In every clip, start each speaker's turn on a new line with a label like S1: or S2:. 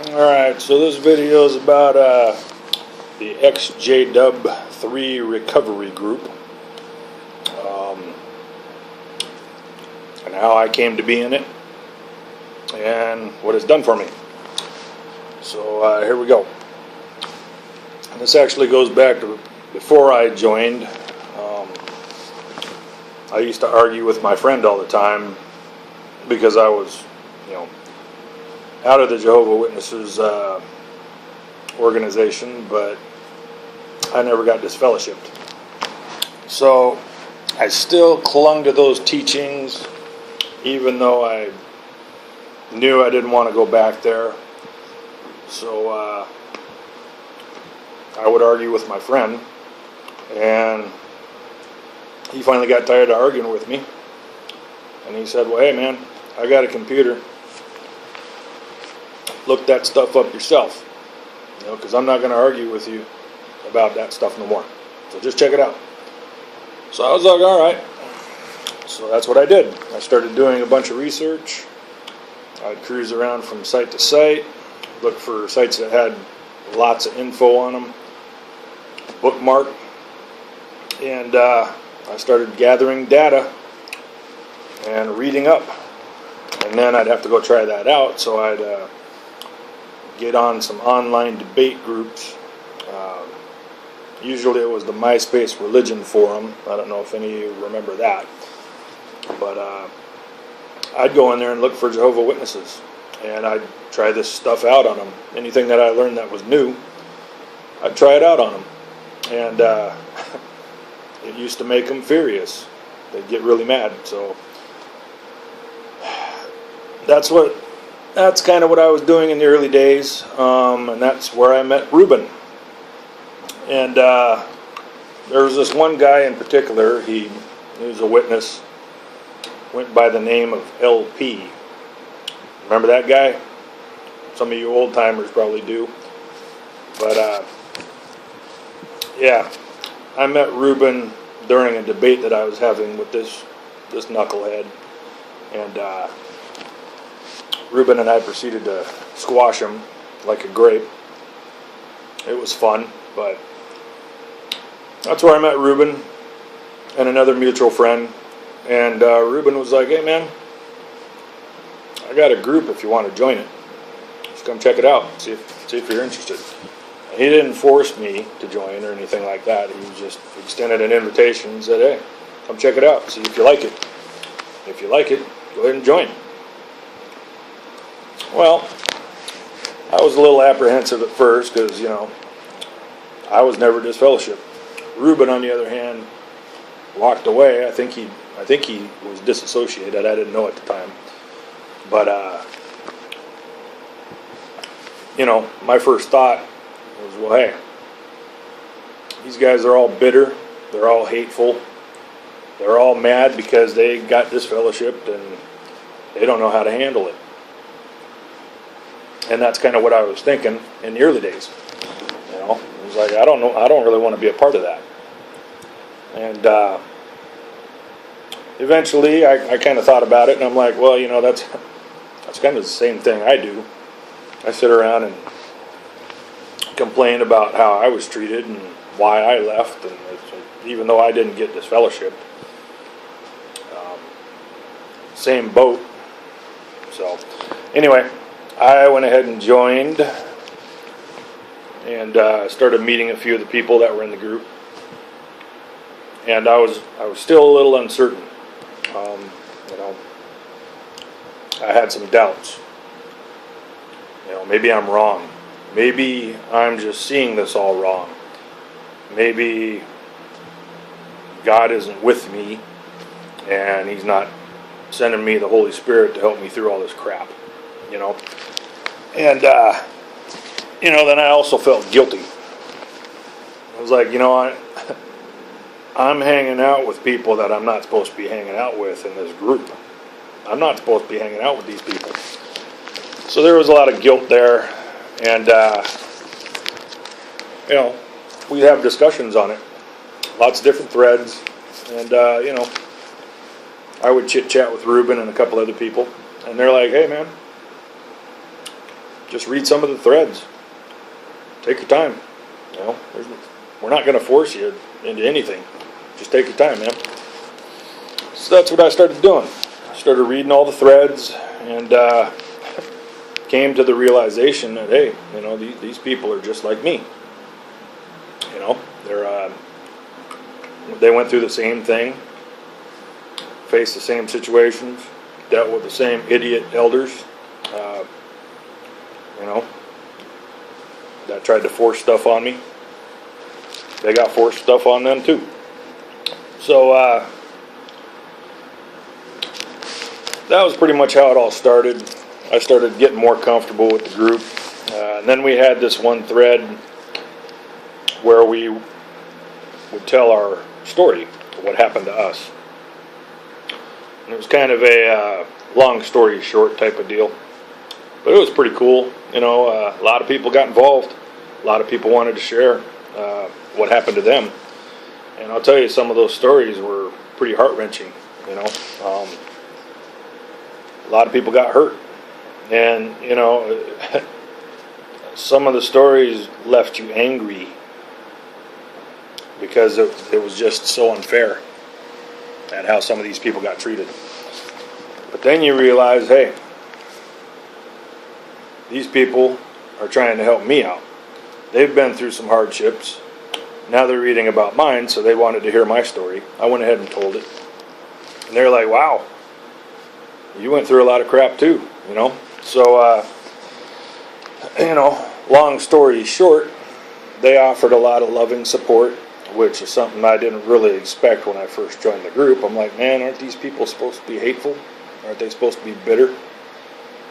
S1: Alright, so this video is about the Xjw3 recovery group, and how I came to be in it and what it's done for me. So here we go. And this actually goes back to before I joined. I used to argue with my friend all the time because I was, out of the Jehovah's Witnesses organization, but I never got disfellowshipped. So I still clung to those teachings, even though I knew I didn't want to go back there. So I would argue with my friend, and he finally got tired of arguing with me, and he said, well, hey man, I got a computer. Look that stuff up yourself, because I'm not going to argue with you about that stuff no more. So just check it out. So I was like, all right. So that's what I did. I started doing a bunch of research. I'd cruise around from site to site, look for sites that had lots of info on them, bookmark, and I started gathering data and reading up. And then I'd have to go try that out, so I'd get on some online debate groups. Usually it was the MySpace Religion Forum. I don't know if any of you remember that. But I'd go in there and look for Jehovah's Witnesses, and I'd try this stuff out on them. Anything that I learned that was new, I'd try it out on them. And it used to make them furious. They'd get really mad. So that's kind of what I was doing in the early days, and that's where I met Reuben. And there was this one guy in particular. He was a witness, went by the name of LP. Remember that guy? Some of you old timers probably do. But yeah, I met Reuben during a debate that I was having with this knucklehead, and Reuben and I proceeded to squash him like a grape. It was fun, but that's where I met Reuben and another mutual friend. And Reuben was like, hey man, I got a group if you want to join it. Just come check it out, see if you're interested. And he didn't force me to join or anything like that. He just extended an invitation and said, hey, come check it out, see if you like it. If you like it, go ahead and join. Well, I was a little apprehensive at first because, I was never disfellowshipped. Reuben, on the other hand, walked away. I think he was disassociated. I didn't know at the time. But, my first thought was, well, hey, these guys are all bitter. They're all hateful. They're all mad because they got disfellowshipped and they don't know how to handle it. And that's kind of what I was thinking in the early days. It was like, I don't really want to be a part of that. And eventually I kind of thought about it, and I'm like, well, that's kind of the same thing I do. I sit around and complain about how I was treated and why I left, and even though I didn't get disfellowshipped. Same boat. So anyway, I went ahead and joined and started meeting a few of the people that were in the group. And I was still a little uncertain. I had some doubts. Maybe I'm wrong. Maybe I'm just seeing this all wrong. Maybe God isn't with me, and He's not sending me the Holy Spirit to help me through all this crap. And then I also felt guilty. I was like, I'm hanging out with people that I'm not supposed to be hanging out with in this group. I'm not supposed to be hanging out with these people. So there was a lot of guilt there, and we have discussions on it, lots of different threads, and I would chit chat with Reuben and a couple other people, and they're like, hey man, just read some of the threads. Take your time. You know, we're not going to force you into anything. Just take your time, man. So that's what I started doing. I started reading all the threads, and came to the realization that, hey, you know, these people are just like me. You know, they went through the same thing, faced the same situations, dealt with the same idiot elders, you know, that tried to force stuff on me. They got forced stuff on them too. So that was pretty much how it all started. I started getting more comfortable with the group. And then we had this one thread where we would tell our story, what happened to us. And it was kind of a long story short type of deal. But it was pretty cool. You know, a lot of people got involved. A lot of people wanted to share what happened to them. And I'll tell you, some of those stories were pretty heart-wrenching, you know. A lot of people got hurt. And, you know, some of the stories left you angry because it was just so unfair at how some of these people got treated. But then you realize, hey, these people are trying to help me out. They've been through some hardships. Now they're reading about mine, so they wanted to hear my story. I went ahead and told it. And they're like, wow, you went through a lot of crap too, you know. So, you know, long story short, they offered a lot of loving support, which is something I didn't really expect when I first joined the group. I'm like, man, aren't these people supposed to be hateful? Aren't they supposed to be bitter?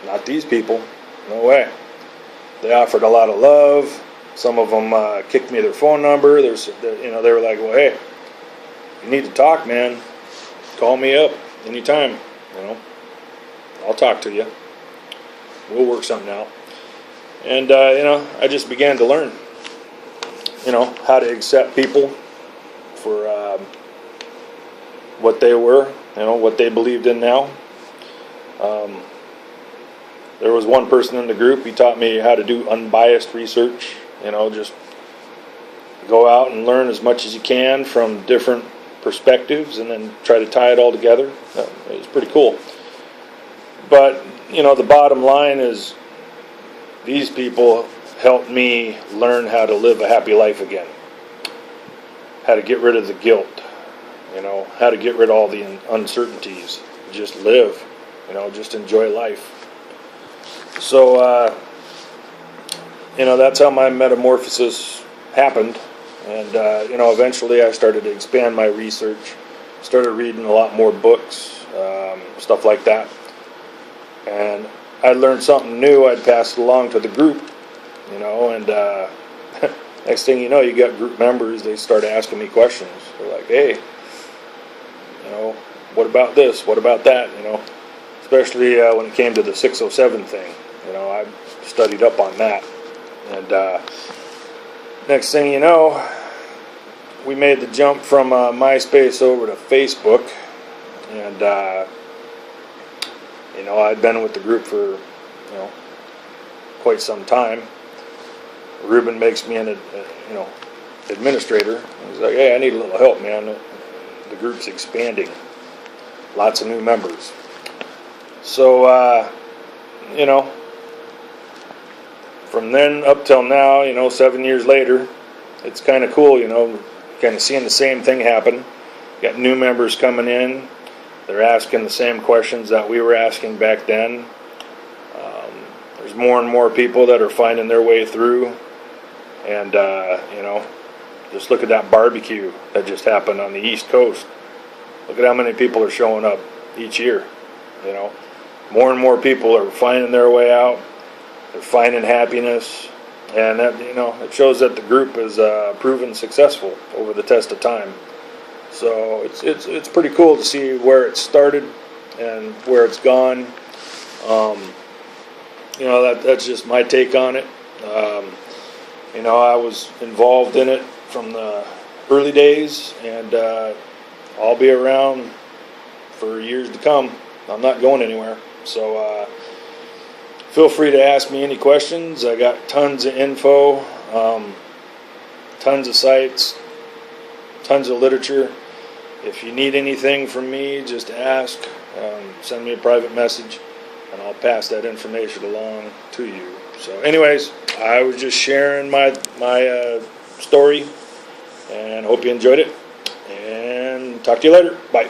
S1: Not these people. No way. They offered a lot of love. Some of them kicked me their phone number. You know, they were like, well, hey, you need to talk, man. Call me up anytime. You know, I'll talk to you. We'll work something out. And, you know, I just began to learn, you know, how to accept people for what they were, you know, what they believed in now. There was one person in the group, he taught me how to do unbiased research, you know, just go out and learn as much as you can from different perspectives and then try to tie it all together. It was pretty cool. But, you know, the bottom line is these people helped me learn how to live a happy life again. How to get rid of the guilt, you know, how to get rid of all the uncertainties. Just live, you know, just enjoy life. So, you know, that's how my metamorphosis happened. And, you know, eventually I started to expand my research, started reading a lot more books, stuff like that. And I learned something new, I'd pass it along to the group, you know, and next thing you know, you got group members, they start asking me questions. They're like, hey, you know, what about this? What about that? You know, especially when it came to the 607 thing. You know, I studied up on that. And next thing you know, we made the jump from MySpace over to Facebook. And, you know, I'd been with the group for, you know, quite some time. Ruben makes me an, you know, administrator. He's like, hey, I need a little help, man. The group's expanding. Lots of new members. So, you know, from then up till now, you know, 7 years later, it's kind of cool, you know, kind of seeing the same thing happen. Got new members coming in. They're asking the same questions that we were asking back then. There's more and more people that are finding their way through. And, you know, just look at that barbecue that just happened on the East Coast. Look at how many people are showing up each year, you know. More and more people are finding their way out. They're finding happiness. And, that, you know, it shows that the group is proven successful over the test of time. So it's pretty cool to see where it started and where it's gone. You know, that's just my take on it. You know, I was involved in it from the early days, and I'll be around for years to come. I'm not going anywhere. So Feel free to ask me any questions. I got tons of info, tons of sites, tons of literature. If you need anything from me, just ask. Send me a private message, and I'll pass that information along to you. So anyways, I was just sharing my story, and hope you enjoyed it. And talk to you later. Bye.